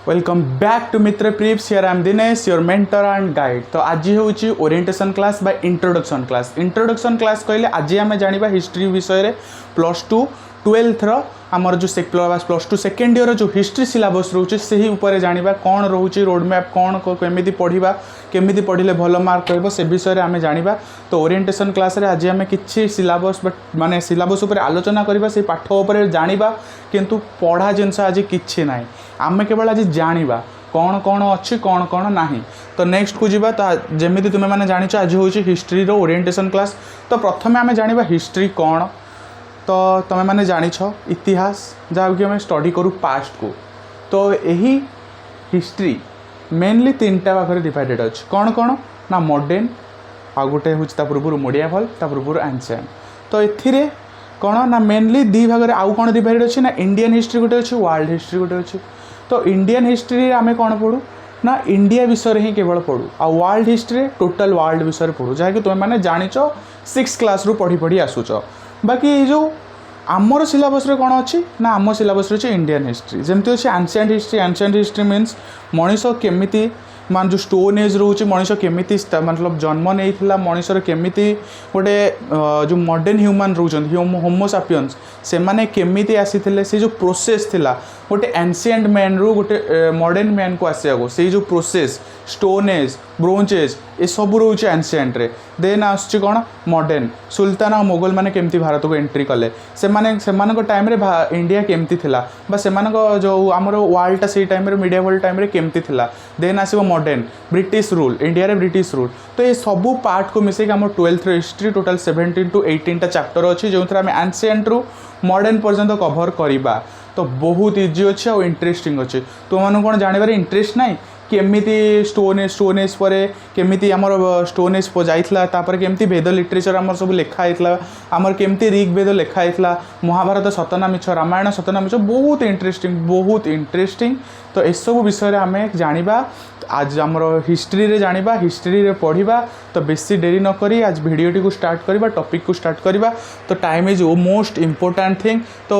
Welcome back to Mitra preps here I am Dinesh your mentor and guide. तो आज हूँ orientation class बा introduction class कहले आज आम जाना हिस्ट्री विषय +2 12th आमर जो +2 सेकेंड ईयर जो हिस्ट्री सिलेबस रोचे से ही ऊपर जाना कौन रोचे रोडमैप कौन केमी पढ़ा केमी पढ़ले भल मार्क रही से विषय आम जाना। तो ओरिएंटेशन क्लास रे आज आम कि सिलेबस माने सिलेबस उपर आलोचना करबा से पाठ उपर जानिबा किंतु पढ़ा जिनस आज किछि नाही आम केवल आज जानिबा कौन कौन अच्छी कौन कौन नहीं। तो नेक्स्ट को जीवा तो जमी तुम्हें मैंने जान आज हूँ हिस्ट्री रो ओरिएंटेशन क्लास। तो प्रथम आम जानिबा हिस्ट्री कौन। तो तुम्हें मैंने जानिछ इतिहास जहाँ कि आम स्टडी करूँ पास्ट को। तो यही हिस्ट्री मेनली 3टा भाग डिवाइडेड अच्छे कौन कौन ना मॉडर्न आ गोटे हूँ पूर्व मिडिएवल पूर्व एंशिएंट। तो ये कौन ना मेनली 2 भाग आउ कौन डिवाइडेड अच्छे ना इंडियन हिस्ट्री गोटे अच्छे वर्ल्ड हिस्ट्री गोटे अच्छे। तो इंडियन हिस्ट्री आम कौन पढ़ू ना इंडिया विषय ही केवल पढ़ू आ वर्ल्ड हिस्ट्री टोटल वर्ल्ड विषय पढ़ू जहाँकि तुम्हें मैंने जानिच 6 क्लास रू पढ़ी पढ़ी आसुच। बाकी ये जो आमर सिलेबस रे कौन अच्छी ना आम सिलेबस रे इंडियन हिस्ट्री जमती अच्छे एंशिएंट हिस्ट्री मीन्स मनीष केमिति मान जो स्टोन एज रोचे मनीष केमी मतलब जन्म नहीं मनीषर केमी गोटे जो मॉडर्न ह्यूमन रोचन होमोसापियंस से माने केमी आसी से जो प्रोसेस थिला गोटे एंशिएंट मैन रू गोटे मॉडर्न मैन को आसिया से जो process stone age bronze as ये सब रोचे एंशिएंट रे। देन आसुची कौन मॉडर्न सुल्तान और मोगल माने केमती भारत को एंट्री कले से टाइम रे इंडिया केमती थिला बा से जो आमर वर्ल्ड से टाइम रे मिडिएवल टाइम रे केमती थिला। देन आसीबो मॉडर्न ब्रिटिश रूल इंडिया रे ब्रिटिश रूल। तो ये सबू पार्ट को मिसेक आम 12th history total 17 to 18 chapter अच्छी जो आम एंशिएंट रू मॉडर्न पर्यंत कभर करवा। तो बहुत इजी अच्छे और इंटरेस्टिंग अच्छे तुम मैंने कौन जानवर इंटरेस्ट ना केमिति स्टोन एज पर केमिति आमर स्टोन एज जाइला केमती वेद लिटरेचर आमर सब लिखाई आमर केमती ऋग्वेद लिखाई महाभारत सतना मिछ रामायण सतना मिछ बहुत इंटरेस्टिंग। तो ये सब विषय आम जाना आज आमर हिस्ट्री रे जानिबा हिस्ट्री रे पढ़िबा। तो बेसी डेरी न करी आज वीडियोटी को स्टार्ट करबा टॉपिक को स्टार्ट करबा। तो time is most important thing. तो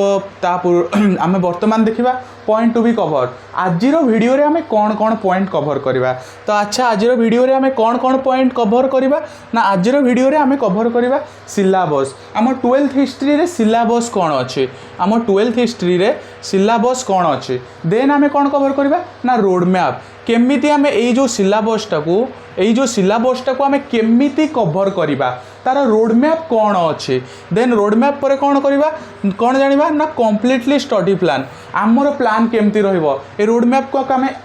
आम वर्तमान देखिबा पॉइंट टू बी कवर आजिर वीडियो रे आम कौन कौन पॉइंट कवर करबा। तो अच्छा आजिर वीडियो रे आम कौन कौन पॉइंट कवर करबा ना आजिर वीडियो रे आम कवर करबा सिलेबस आम 12th हिस्ट्री रे सिलेबस कौन अच्छे आम 12th हिस्ट्री रे सिलेबस कौन अच्छे। देन आम कौन कवर करबा ना रोड मैप केमिति आम जो सिलेबसटा को आम केमिति कवर करवा तार रोड मैप कौन अच्छे। देन रोड मैप पर कौन करवा कौन जानिबा ना कम्प्लीटली स्टडी प्लान आमर प्लान केमती रहिबो ए रोड मैप को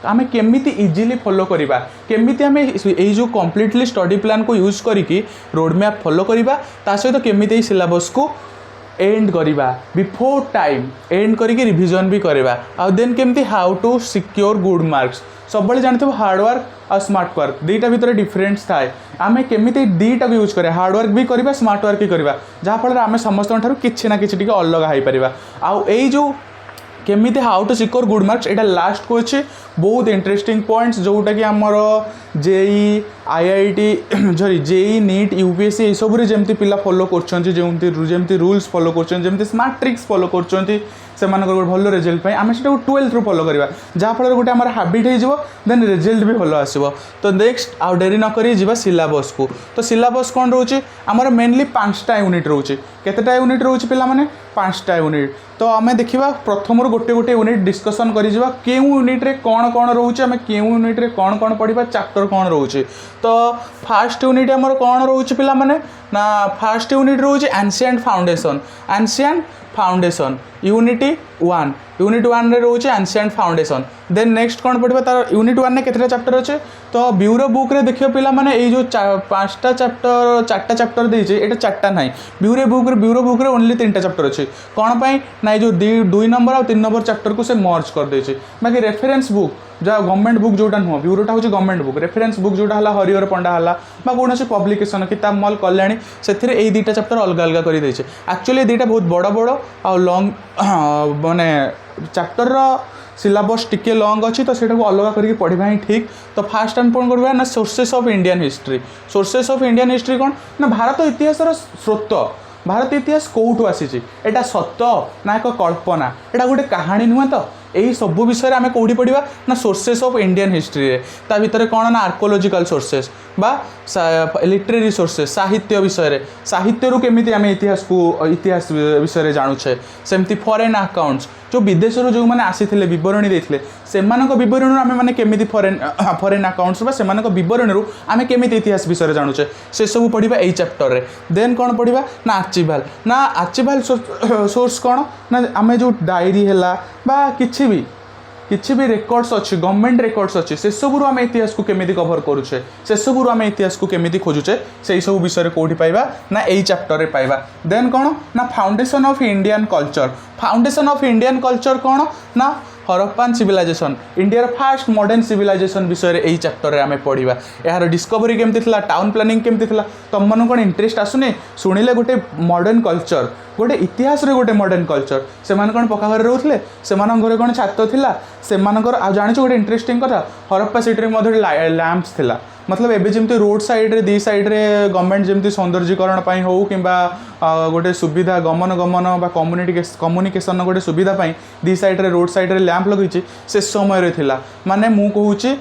आम केमिति इजीली फॉलो करवा केमिति आम जो कम्प्लीटली स्टडी प्लान को यूज करिकी रोड मैप फॉलो करवा ता सहित केमिति सिलेबस को एंड करवा बिफोर टाइम एंड करके रिविजन भी करवा। आ देन केमती how to secure good marks सब जानते हो हार्डवर्क और स्मार्ट वर्क दुईटा भितर डिफरेन्स थाए आम केमी दुईटा को यूज करें हार्डवर्क भी करवा स्मार्ट वर्क भी करवा जहाँफल आम समस्त किसी ना कि अलग हो पार। आउ यही जो केमिति how to secure good marks एटा लास्ट को अच्छे बहुत इंटरेस्टिंग पॉइंट्स जोटा कि आमर JEE IIT sorry JEE NEET UPSC ये सब जमती पिला फॉलो करमती रूल्स फॉलो करमती स्मार्ट ट्रिक्स फॉलो कर से भल रिजल्ट आम से 12th रू फॉलो करवा जहाँफल गोटे आम हाबिट हो देन रिजल्ट भी भल आसो। तो नेक्स्ट आउ डेरी न करी जीवा सिलेबस को। तो सिलेबस कौन रोचे आमर मेनली 5टा यूनिट रोचे केतेटा यूनिट रोचे पिला माने 5टा यूनिट। तो आम देखा प्रथम गोटे गोटे यूनिट डिस्कसन कर यूनिट रे कौन कौन रोचे आम क्यों यूनिट रे कौन कौन पढ़ा चैप्टर कौन रोचे। तो फास्ट यूनिट आमर कौन रोचे पिला माने ना फास्ट यूनिट रोचे एंशिएंट फाउंडेशन यूनिट 1 रे रोचे एंशिएंट फाउंडेशन। देन नेक्स्ट कौन पढ़ा तार यूनिट 1 ने केतेटा चैप्टर अच्छे। तो ब्यूरो बुक रे देखियो पिला माने ये जो 5टा चैप्टर 4टा चैप्टर देइछे एटा 4टा नाही ब्यूरो बुक रे ओनली 3टा चैप्टर अच्छे कौन पाई ना जो 2 नंबर और 3 नंबर चैप्टर को से मर्ज कर देइछे। बाकी रेफरेंस बुक जहाँ गवर्नमेंट बुक जोटा नुह ब्यूरोटा हूँ गवर्नमेंट बुक रेफरेंस बुक जोटा है हरिहर पंडा है कौन से पब्लिकेशन किताब मल कल्याणी से 2टा चैप्टर अलग अलग कर देइछे। एक्चुअली 2टा बहुत बड़ बड़ आ लॉन्ग माने चैप्टर सिलेबस टिके लॉन्ग अच्छी तो सेटा को अलग करके पढ़ा ही ठीक। तो फास्ट आम कौन करवा ना सोर्सेस ऑफ इंडियन हिस्ट्री कौन ना भारत इतिहास स्रोत भारत इतिहास कौटू आसी एटा सत ना एक कल्पना एटा गोटे कहानी नुहे। तो यही सब विषय आम कौटी पढ़ा ना सोर्सेस ऑफ इंडियन हिस्ट्री रे ता भितर कौन ना आर्कोलोजिकल सोर्सेस बा लिटरेरी सोर्सेस साहित्य विषय साहित्य रू केमी आम इतिहास विषय जानुचे सेमती फॉरेन अकाउंट्स जो विदेश जो मैंने आसी बरणी देते से बरणी आम मैंने केमी फॉरेन अकाउंट्स से बरणी आम केमी इतिहास विषय जानुचे से सब पढ़ा यही चैप्टर रे देन कौन पढ़ा ना आर्चिवाल सोर्स कौन ना आम जो डायरी है बा किछि भी रेकॉर्ड्स अच्छी गवर्नमेंट रेकॉर्ड्स अच्छी से सब आम इतिहास को केमी कभर करुचे से सब आम इतिहास को केमी खोजुचे से सब विषय कौटी पाइबा ना यही चैप्टर रे पाइबा देन कौन ना फाउंडेशन ऑफ इंडियन कल्चर कौन ना Harappan civilisation India fast modern civilisation विषय यही चैप्टर आम पढ़ा यार डिस्कवरी केमती टाउन प्लानिंग केमती तुम मन कौन इंटरेस्ट आसुनी शुणिले गोटे मॉडर्न कल्चर गोटे इतिहास रे गोटे मॉडर्न कल्चर से कौन पक्का घर रोते से घर कौन छात थिला से जानी गोटे इंटरेस्टिंग कथा हरप्पा सिटी लैंप्स थिला मतलब एबे जमती रोड साइड रे दी साइड रे गवर्नमेंट जमती सौंदर्यीकरण पाई हो किंबा गोटे सुविधा गमन बा कम्युनिकेशन गोटे सुविधा पाई दी साइड रे रोड साइड रे लैंप लगी से समय रे थिला माने मु कहूची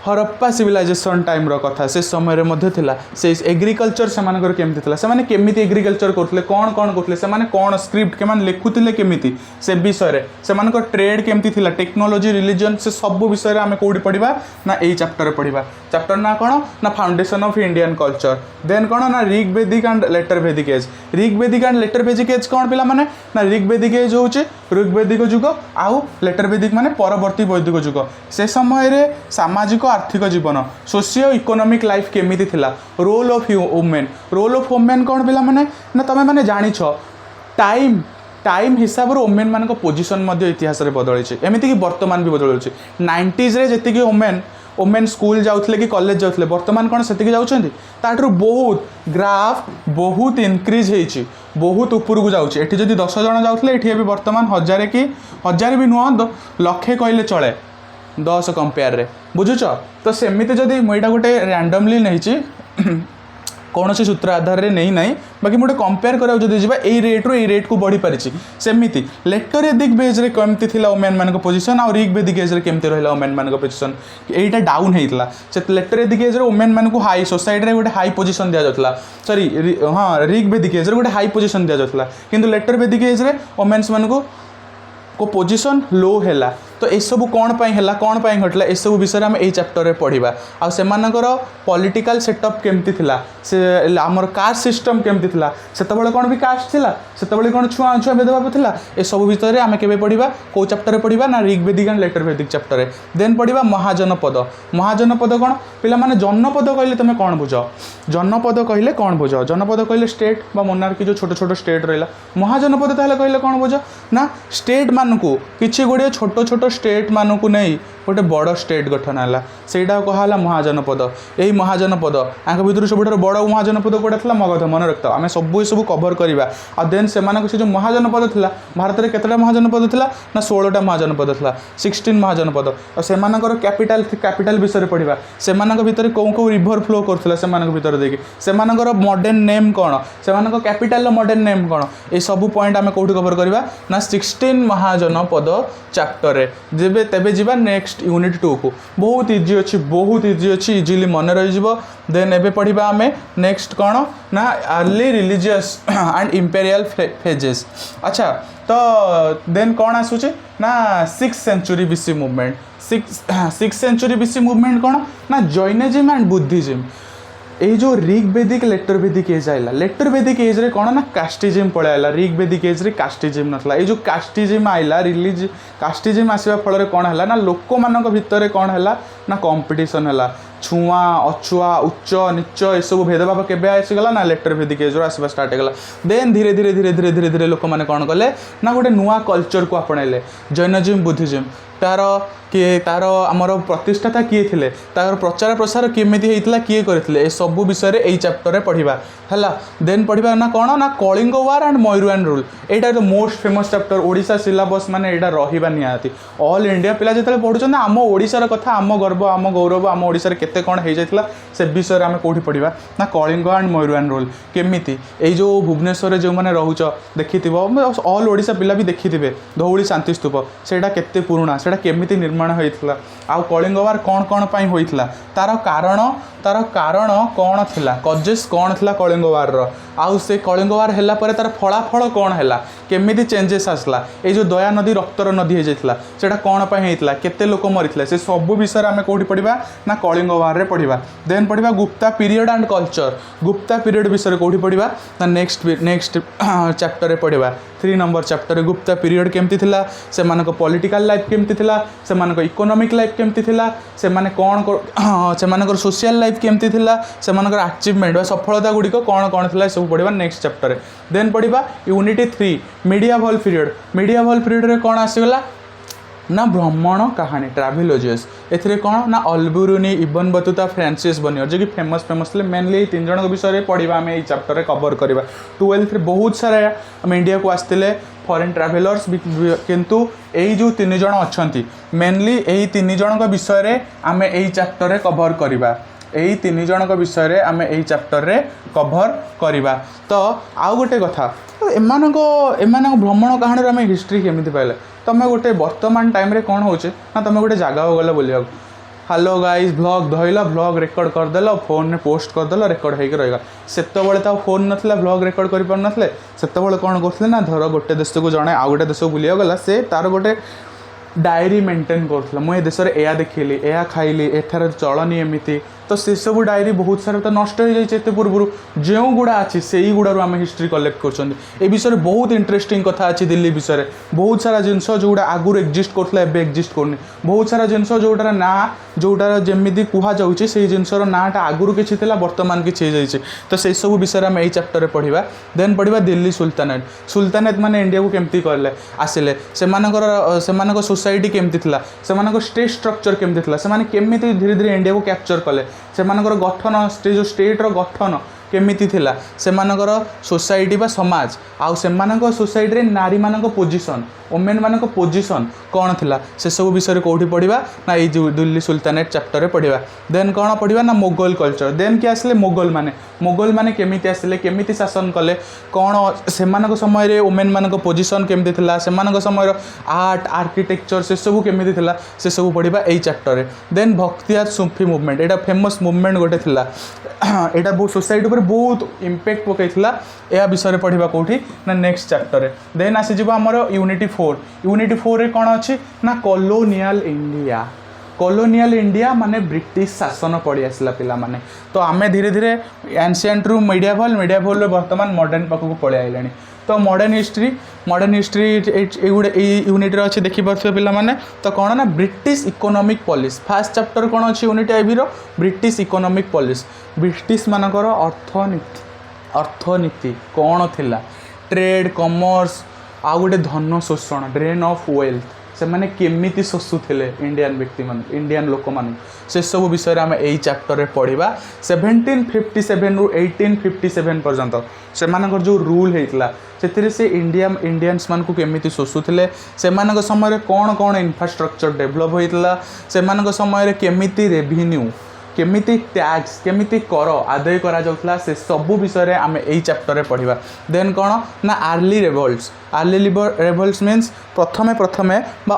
हरप्पा सिविलाइजेशन टाइम रो कथा से समय रे मध्य थिला से एग्रीकल्चर से मानकर केमती थिला से माने केमिति एग्रीकल्चर करथले कौन करथले से माने कौन स्क्रिप्ट के मान लिखुथिले केमिति से विषय रे से मानकर ट्रेड केमती थिला टेक्नोलॉजी रिलीजन से सब विषय रे आमे कोडी पढिबा ना एई चैप्टर रे पढिबा चैप्टर ना कौन ना foundation of Indian culture then कौन ना Rig Vedic and later Vedic age Rig Vedic and later Vedic as कौन पिला माने ना ऋग वैदिक एज होची ऋग वैदिक युग आउ लेटर वैदिक माने परवर्ती वैदिक युग से समय रे सामाजिक आर्थिक जीवन सोशियो इकोनॉमिक लाइफ केमिति थिला रोल ऑफ वुमेन कौन पिला माने ना तमे माने जानि छ टाइम हिसाब रे वुमेन मान पोजिशन इतिहास रे बदली एमती कि वर्तमान भी बदलुची 90s रे जेतिकी वुमेन स्कूल जाउथले कि कॉलेज जाउथले वर्तमान कौन सेतिकी जाउछंती ताठू बहुत ग्राफ बहुत इनक्रीज होइछि बहुत ऊपर को जाउछि एठी जदि 10 जण जाउथले एठी भी वर्तमान 1000 कि 1000 भी नुह लक्षे कहले चले 10 कंपेयर रे बुझुच तो सेमिति जदि मुइटा गोटे रैंडमली नहीं कौन से सूत्र आधार रे नहीं नहीं बाकी मोटे कंपेयर करा जदि जीवा a rate row a rate को बढ़ी पारिछि सेमिति लेटर वैदिक बेज रे केमती थिला वुमेन मान को पोजीशन और ऋग वैदिक एज रे केमती रहला वुमेन मान को पोजीशन एटा डाउन हेइतला से लेटर वैदिक एज रे वुमेन मान को हाई सोसाइटी रे गोटे हाई पोजीशन दिया जातला सॉरी हां ऋग वैदिक एज रे गोटे हाई पोजीशन दिया जातला किंतु लेटर वैदिक एज रे वुमेन्स मान को पोजीशन लो हैला तो ये सब कौन पाई है कौन पाई घटला ये सब विषय आम यही चैप्टर रे पढ़ा आ से पॉलिटिकल सेटअप केमती थिला से आमर कास्ट सिस्टम केमती थिला सेतबेले कौन भी कास्ट थिला सेतबेले कौन छुआ छुआ भेदभाव थिला ये सब विषय आम केबे पढ़ा को चैप्टर रे पढ़ा ना ऋग वैदिक एंड लेटर वैदिक चैप्टर रे देन पढ़ा महाजनपद कौन पिला माने जनपद कहले तुम कौन बुझ जनपद कहले कौन बुझ जनपद कहले स्टेट बा मोनार्की जो छोट छोट स्टेट रहा महाजनपद ताहले कहले कौन बुझ ना स्टेट मान को किछि गुड़े छोट छोट स्टेट मान को नहीं गोटे बड़ स्टेट गठन है सेटा कहला महाजनपद यही महाजनपद आंक भितर सब बड़ महाजनपद कौटा था मगध मन रखता आम सब सब कभर करवा आ देन से जो महाजनपद था भारत में केतटा महाजनपद था ना 16टा महाजनपद था 16 महाजनपद और से कैपिटल विषय पढ़ा से भितर कौ कौ रिभर फ्लो करथिला से भितर देखिए से मॉडर्न नेम कौन से कैपिटल मॉडर्न नेम कौन ये सब पॉइंट आम कौटी कभर करवा ना 16 महाजनपद चैप्टर रे जेबे तेबे जीवा नेक्स्ट यूनिट 2 को बहुत इजी अच्छी इजिली मन रही देन एबे पढ़ा आम नेक्स्ट कौन ना early religious and imperial phases अच्छा तो देन कौन आसूचे ना 6th century BC movement 6th century BC movement कौन ना जैनिज्म एंड बुद्धिज्म ये जो ऋग वैदिक लेटर वैदिक एज आइला लेटर वैदिक एज रे कौन ना कास्टिज्म पड़े आइला ऋग वैदिक एज रे कास्टिज्म नथला ये जो कास्टिज्म आइला कास्टिज्म आसवा फल कौन है ना लोक मान भितर कौन है ना कंपटीशन है छुआ अछुआ उच्च नीच ये सब भेदभाव केबे आसीगला ना लेटर वैदिक एज आसवा स्टार्ट होगा देन धीरे धीरे धीरे धीरे धीरे धीरे लोक मैंने कौन कले ना गोटे नुआ कल्चर को आपणाइले जैनिज्म बुद्धिज्म तार किए तार आमर प्रतिष्ठाता किए थिले तार प्रचार प्रसार केमिति हेइतला किए करथिले ए सब विषय रे एई चैप्टर रे पढ़िबा हला देन पढ़िबा ना कोन ना Kalinga war and Mayurvan rule Etah the most famous chapter Odisha syllabus माने एटा रहिबा नियाती ऑल इंडिया पिला जेतले पढुछन आम ओडिसा र कथा आम गर्व आम गौरव आम ओडिसा रे केते कौन हो जाता से विषय आम कौटी पढ़ा ना कलिंग एंड मयूरवान रोल केमिति ये जो भुवनेश्वर जो मैंने रोच देखि ऑल ओडिशा पिला भी देखि धौली शांति स्तूप से केते पुराणा से केमिति निर्माण होता आउ कलिंग वार कौन कौन पाई होता तार कारण कौन थिला कजेस कौन थिला कलिंग वार आउ से कलिंग वार हैला परे तार फलाफल कौन हैला केमिति चेंजेस आसला ये जो दया नदी रक्तर नदी हो जाता सेटा कौन पाई होता केते लोक मरीथिले से सब विषय आम कौटी पढ़ा ना कलिंग वार रे पढ़ा देन पढ़ा Gupta period and culture Gupta period विषय कौटी पढ़ा ना नेक्स्ट चैप्टर पढ़ा 3 नंबर चैप्टर गुप्ता पीरियड केमती थिला से मानको पॉलिटिकल लाइफ केमती थिला से मानको इकोनॉमिक लाइफ केमती थिला से माने कौन से मानकर सोशल लाइफ केमती थिला से मानकर अचीवमेंट वा सफलता गुड़िक कौन कौन थिला सब पढ़ा नेक्स्ट चैप्टर देन पढ़ा यूनिटी 3 मीडियावल पीरियड रे कौन आसीगला ना भ्रमण कहानी ट्राभेलोजियस एथिरे कौन ना अल्बुरुनी इबन बतुता फ्रांसिस बर्नियर जो कि फेमस थे मेनली 3 जन विषय पढ़ा आम ये चैप्टर कवर करवा 12th बहुत सारा आम इंडिया को आसते फॉरेन ट्राभेलर्स किंतु यही जो 3 जन अच्छा मेनली यही 3 जन विषय आम यही चैप्टर कवर करवा यही 3 जन विषय आम यही चैप्टर कवर करवा तो आउ गोटे कथा एमान भ्रमण कहानी आम हिस्ट्री केमी पाइले तुम गोटे वर्तमान टाइम रे कौन होचे ना तुम गोटे जगह गल बोलिया हेलो गाइज ब्लॉग धरल ब्लॉग रेकर्ड करदेल फोन में पोस्ट करदेल रेकर्ड होकर रहा सेतबले तो फोन नाला ब्लॉग रेकर्ड कर पार नथिले सेतबले कौन करते ना धर गोटे देश को जड़े आउ गोटे देश को बुलिया गला से तार गोटे डायरी मेंटेन करथला मु ए देश रे एया देखिली एया खाइली एथार चलनी एमिति तो से सब डायरी बहुत सारा तो नष्ट हो जाए पूर्व जो गुड़ा अच्छी से ही गुड़ारू आम हिस्ट्री कलेक्ट कर विषय बहुत इंटरेस्टिंग कथा अच्छी दिल्ली विषय बहुत सारा जिनस जोड़ा आगुरी एक्जिस्ट करता है एक्जिस्ट करनी बहुत सारा जिनस जोटार ना जोटार जमी कहुचे से जिनसर नाटा आगुरी किसी बर्तमान किसी हो जाए तो से सब विषय आम यही चैप्टर पढ़ा देन पढ़ा दिल्ली सुल्तानेट माने इंडिया को केमती कले आसिले से सोसाइटी केमती से स्टेट स्ट्रक्चर केमती केमती धीरे धीरे इंडिया को कैप्चर कले से गठन जो स्टेट रो गठन केमिति थिला से मानकर सोसाइटी बा समाज आउ से मानक सोसाइटी रे नारी मानक पोजीशन वोमेन मानक पोजीशन कौन थिला से सब विषय कौटी पढ़ा ना ये दिल्ली सुल्तानेट चैप्टर पढ़ा देन कौन पढ़ा ना मोगल कल्चर देन किए आसिले मोगल माने केमिति आसिले केमिति शासन कले कौन से समय वोमेन मानक पोजीशन केमिति थिला से समय आर्ट आर्किटेक्चर से सब केमिति थिला से सब पढ़ा यही चैप्टर देन भक्तियात सूफी मुवमेंट एटा फेमस मुवमेंट गोटे थिला एटा बहुत सोसाइटी पर बहुत इम्पैक्ट पकईला यह विषय पढ़ा कौटी ना नेक्स्ट चैप्टर देन आसीज आमर यूनिटी 4 रे कौन अच्छी ना कॉलोनियल इंडिया माने ब्रिटिश शासन पड़ी आसला पिला माने तो आम धीरे धीरे एनशिएंट रु मीडियावल वर्तमान मॉडर्न पाखक पलि आइलानी तो मॉडर्न हिस्ट्री यूनिट रे अच्छे देखी पार्थिबे पिला माने तो कौन ना British economic policy first chapter कौन अच्छी यूनिट आईबी रो ब्रिटिश इकोनॉमिक पॉलिसी ब्रिटिश मानकर अर्थनीति कौन थिला ट्रेड कॉमर्स आ गोटे धन शोषण ड्रेन ऑफ वेल्थ से माने केमिति शोषुथिले इंडियन व्यक्ति मान इंडियन लोक मान से सब विषय आम यही चैप्टर पढ़ा 1757 रु 1857 पर्यंत से मानकर जो रूल होता से इंडियंस मान को केमिति शोषुथिले से मानक समय कौन कौन इंफ्रास्ट्रक्चर डेवलप होता से मानक समय केमिति रेभिन्यू केमिति टैक्स केमिति कर आदाय करा जाउथला से सब विषय आम यही चैप्टर पढ़ा देन कौन ना आर्ली रेवल्ट्स मीन्स प्रथमे 1817 बा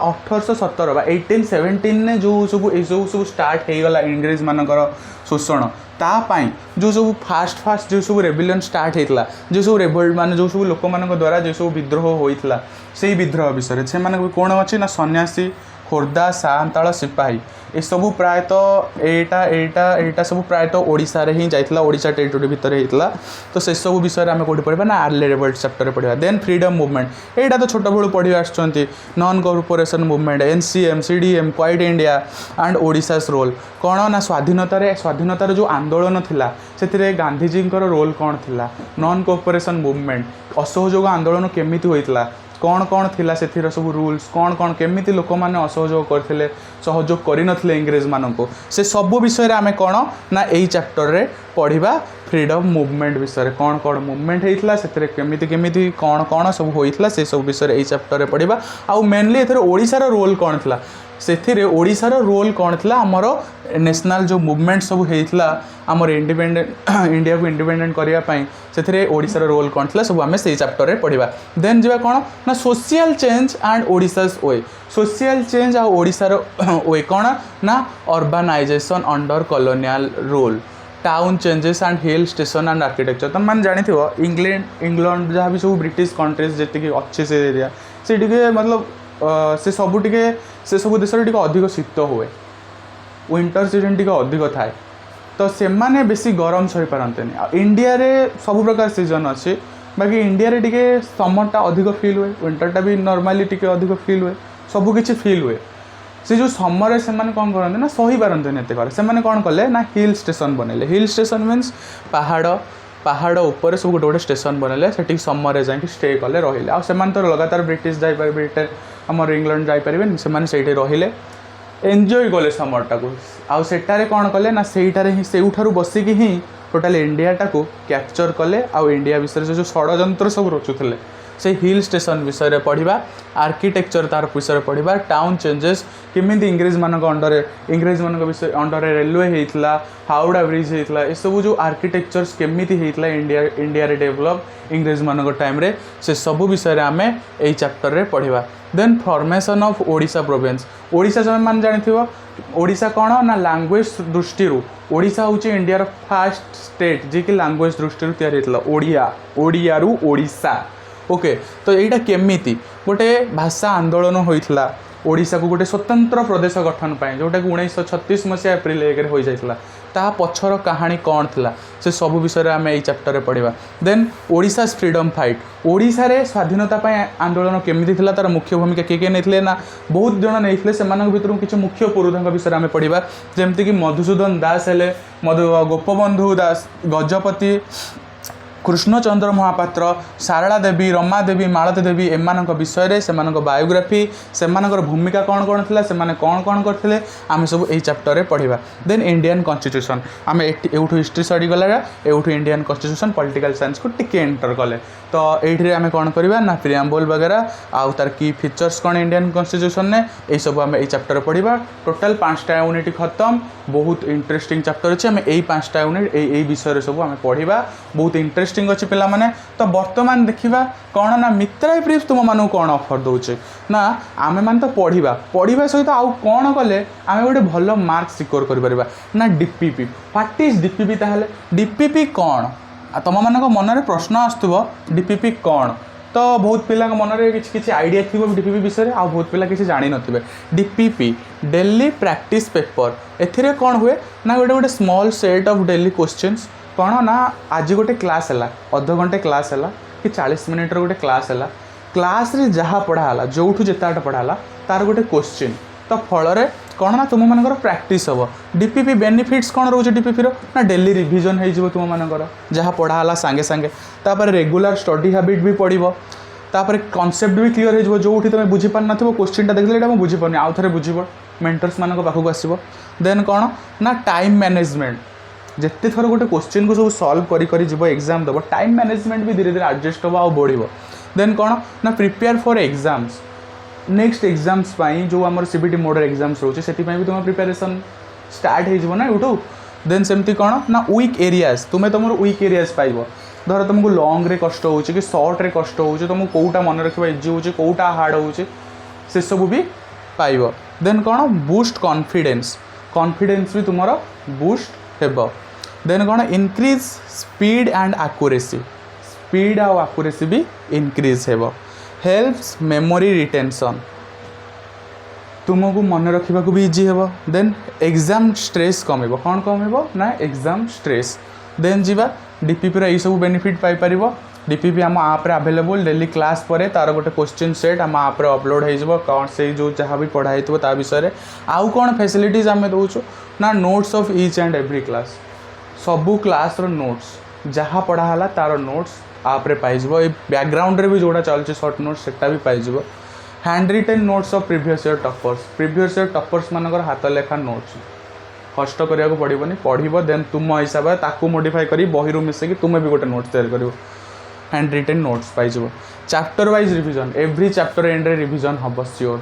1817 ने जो सब स्टार्ट हो गला इंग्रेज मानकर शोषण तापाई जो सब फास्ट जो सब रेबेलियन स्टार्ट होता जो सब रेवल्ट मान जो सब लोक मान द्वारा जो सब विद्रोह होता से विद्रोह विषय से कौन अच्छी ना सन्यासी खोर्धा सांताल सिपाही ये सब प्रायतः एटा सब प्रायतः ओडिशा रे ही जाइतला ओडिशा टेरिटोरी भितर होता तो से सब विषय आम कौटी पढ़ा ना आर्ली रेवल्ट चैप्टर पढ़ा देन फ्रीडम मूवमेंट एटा तो छोट बड़ू पढ़ी आसुँच non cooperation movement NCM CDM quit India and Odisha's role कौन ना स्वाधीनतार जो आंदोलन थिला से गांधीजी रोल कौन थिला नॉन कॉर्पोरेशन मूवमेंट असहयोग आंदोलन केमिति होइतला कौन कौन थिला से सब रूल्स कौन कौन केमिति लोक मैंने असहयोग करथिले सहयोग करिनथिले इंग्रेज माननको से सब विषय आम कौन ना यही चैप्टर रे पढ़ा फ्रीडम मूवमेंट विषय कौन कौन मूवमेंट होता से केमिति कौन कौन सब होता से सब विषय यही चैप्टर रे पढ़ा आउ मेनली एथरे ओडिशार रोल कौन थिला से ओडिशार रोल कौन थी आमर नेशनल जो मूवमेंट सब होता आमर इंडिपेंडेंट इंडिया को इंडिपेंडेंट करने से ओडिशार रोल कौन थी सब आम से चैप्टर रे पढ़ा देन जा कौन ना social change and Odisha's way social change आ ओडिशार वे कौन ना urbanisation under colonial rule town changes and hill station and architecture तुम मैंने जानी इंग्लैंड जहाँ भी सब ब्रिटिश कंट्रीज जी अच्छे से एरिया से मतलब से सब देश अधिक शीत हुए विंटर सीजन टी अधिक थाए तो से माने बेसी गरम सही पारते इंडिया रे सब प्रकार सीजन अच्छे बाकी इंडिया रे टिके समरटा अधिक फील हुए विंटरटा भी नॉर्मली टिके अधिक फील हुए सब किछि फील हुए से जो समर से कौन करते ना सही पारते से कौन कले ना हिल स्टेशन बनइले हिल स्टेशन मीन्स पहाड़ ऊपर सब गोटे गोटे स्टेशन बनइले से समर जाकि स्टे कले रहिले आ से तो लगातार ब्रिटिश जापर ब्रिटेन आमर इंग्लैंड जापारे से रहिले एंजॉय कले समरटा को आउ सेटारे कौन कले ना सेठारे ही सेउठारु बसिकी ही टोटाल इंडियाटा को कैप्चर कले आउ इंडिया विषय से जो षड्यंत्र सब रचुले से हिल स्टेशन विषय पढ़ा आर्किटेक्चर तार विषय पढ़ा टाउन चेंजेस केमी इंग्रेज मान अंडर इंग्रेज मान विषय अंडर रेलवे होता हावड़ा ब्रिज होता ये सब जो आर्किटेक्चर्स केमी होता इंडिया रे डेवलप इंग्रेज मान टाइम रे से सब विषय आम यही चैप्टर रे पढ़ा then formation of Odisha province Odisha जो मान जानी ओडिशा कौन ना लैंग्वेज दृष्टि ओडिशा हूँ इंडिया फास्ट स्टेट जी कि लैंग्वेज दृष्टि तैयारी ओडिया ओडिया रु ओडिशा ओके तो यहाँ केमिति गोटे भाषा आंदोलन होता ओडिशा को गोटे स्वतंत्र प्रदेश गठन पाए जोटा कि 1936 मसीहा एप्रिल 1 हो जाता ता पछर कहानी कौन थी से सब विषय आम यही चैप्टर में पढ़ा then Odisha freedom fight Odisha रे स्वाधीनता आंदोलन केमिति थिला तार मुख्य भूमिका किए नहीं ना बहुत जन नहीं से भर किसी मुख्य पुरोधा विषय आम पढ़ा जमती कि मधुसूदन दास हेले गोपबंधु दास गजपति कृष्णचंद्र महापात्र सारला देवी रमा देवी मालती देवी एमान विषय से बायोग्राफी से भूमिका कौन कौन थी से कौन कौन करते आम सब यही चैप्टर में पढ़ा देन इंडियन कॉन्स्टिट्यूशन आम एठू हिस्ट्री सरीगला एठू इंडियन कॉन्स्टिट्यूशन पॉलिटिकल साइंस को टिके एंटर कले तो ये आम कौन करवा ना प्रियम्बल वगैरह आउ तार की फीचर्स कौन इंडियन कॉन्स्टिट्यूशन ने यही सब आम यही चैप्टर पढ़ा टोटाल 5टा यूनिट खत्म बहुत इंटरेस्टिंग चैप्टर अच्छे आम यही 5टा यूनिट यही विषय सब आम पढ़ा बहुत इंटरेस्टिंग अच्छे पिला माने तो बर्तमान देखिबा कौन ना मित्राई ब्रीफ तुम मानू कौन ऑफर दौचे ना आम मान तो पढ़ा सहित आउ कौन कले आम गोटे भल मार्क सिक्योर कर ना डीपीपी व्हाट इज डीपीपी ताहले डीपीपी कौन तुम मान मन में प्रश्न आसुव डीपीपी कौन तो बहुत पिला मन में किसी आइडिया थी डीपीपी विषय आ बहुत पिला किसी जानी नथिबे डीपीपी डेली प्रैक्टिस पेपर एथिरे कौन हुए ना गोटे गोटे small set of daily questions कौन ना आज गोटे क्लास है अध घंटे क्लास है कि 40 मिनिट गोटे क्लास है क्लास रे जहाँ पढ़ाला जो जिते पढ़ाला तार गोटे क्वेश्चन तो फल कौन ना तुम मानकर प्रैक्टिस हम डीपीपी बेनिफिट्स कौन रोचे डीपीपी ना डेली रिविजन हो तुम मानकर जहाँ पढ़ाला सांगे सांगे तापर रेगुलर स्टडी हैबिट भी पड़ो तापर कॉन्सेप्ट भी क्लियर हो जो तुम बुझीपार न क्वेश्चनटा देखले मुझे बुझीपारनी आउ थे बुझ मेंटर्स मान पाखक आसो देन कौन ना टाइम मैनेजमेंट जिते थर गोटे क्वेश्चन को सब सॉल्व कर एग्जाम दब टाइम मैनेजमेंट भी धीरे धीरे एडजस्ट हम आउ बढ़ो देन कौन ना prepare for exams next exams जो आम सीबीटी मोडर एग्जाम्स रोचे से भी तुम प्रिपेरेसन स्टार्ट हो ना यूट्यूब देन सेमती कौन ना वीक एरियाज तुम्हें तुम वीक एरियाज पाइब धर तुमको लंग रे कष्ट हो कि सर्ट रे कष्ट हो तुमको कौटा मन रखा इजी हो कौटा हार्ड हो से सब भी पाइब देन कौन बूस्ट कॉन्फिडेंस कॉन्फिडेंस भी तुम बूस्ट हेब देन कौन increase speed and accuracy speed आउ एक्यूरेसी भी इनक्रीज हेब हेल्प्स मेमोरी रिटेंशन तुमको मन रखा भी इजी हे देन एग्जाम स्ट्रेस कमेब कौन कमेब ना एग्जाम स्ट्रेस देन जीवा डीपीपी रे सब बेनिफिट पाई परिबो डीपीपी आम आप अवेलेबल डेली क्लास पर तार गोटे क्वेश्चन सेट आम आप अपलोड हो कौन से जो जहाँ भी पढ़ाई ता विषय आउ कौन फैसिलिटीज आम दौचु ना notes of each and every class सबू क्लास रो नोट्स जहाँ पढ़ाला तार नोट्स आपरे पाइज बैकग्राउंड रे भी जोड़ा चलছে शॉर्ट नोट्स सेटा भी pies hand retain notes of previous year toppers मानकर हाथ लेखा नोट्स कष्ट करिया को पड़ोनी पढ़ देन तुम हिसाब से ताकू मॉडिफाई करी बही मिसेकी तुम्हें भी गोटे नोट्स तैयार कर hand retain notes pies chapter wise revision every chapter and रे रिविजन हम श्योर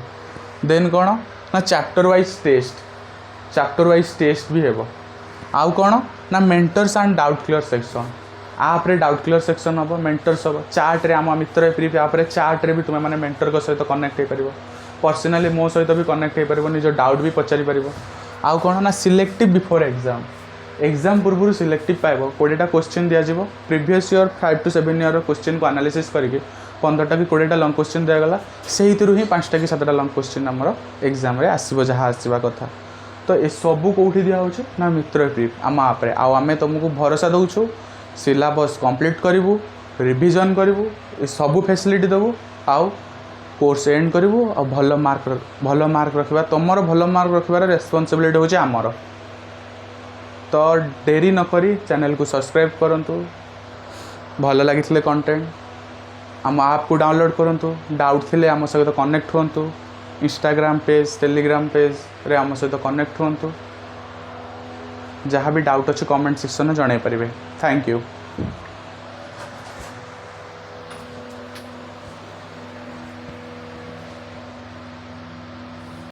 देन कौन ना चैप्टर वाइज टेस्ट भी हेबो आउ कौन ना mentors and doubt clear section आपरे डाउट क्लियर सेक्शन हम मेंटर्स हम चार्ट रे आम मित्र प्री पे चार्ट रे भी तुम मैंने मेंटर को सहित कनेक्ट हो पार पर्सनाली मो सहित भी कनेक्ट हो पार निज डाउट भी पचारि पार आउ कौन ना सिलेक्टिव बिफोर एग्जाम पूर्व सिलेक्टिव पाइब 20टा क्वेश्चन दिज्व previous year 5 to 7 year question को एनालिसिस करके 15टा कि 20टा लंग क्वेश्चन दिगला से ही 5टा कि 7टा लंग क्वेश्चन आमर एग्जाम आसो जहाँ आसवा कथा तो ये सबू कौटी दिखाऊँ ना मित्र प्रीप आम आप्रे आम तुमको भरोसा दौचु सिलेबस कंप्लीट करूँ रिविजन करूँ ये सबू फैसिलिटी देवु आउ कोर्स एंड करूँ आ भल मार्क रखा तुमर भल मार्क रखार रेस्पॉन्सिबिलिटी होची आमर तो डेरी नक चैनल को सब्सक्राइब करूँ भल लगी कंटेंट आम ऐप को डाउनलोड करूँ डाउट थे आम सहित कनेक्ट हूँ इंस्टाग्राम पेज टेलीग्राम पेज रे आम सहित कनेक्ट हूँ जहाँ भी डाउट अच्छे कमेंट सेक्शन में जन पारे थैंक यू।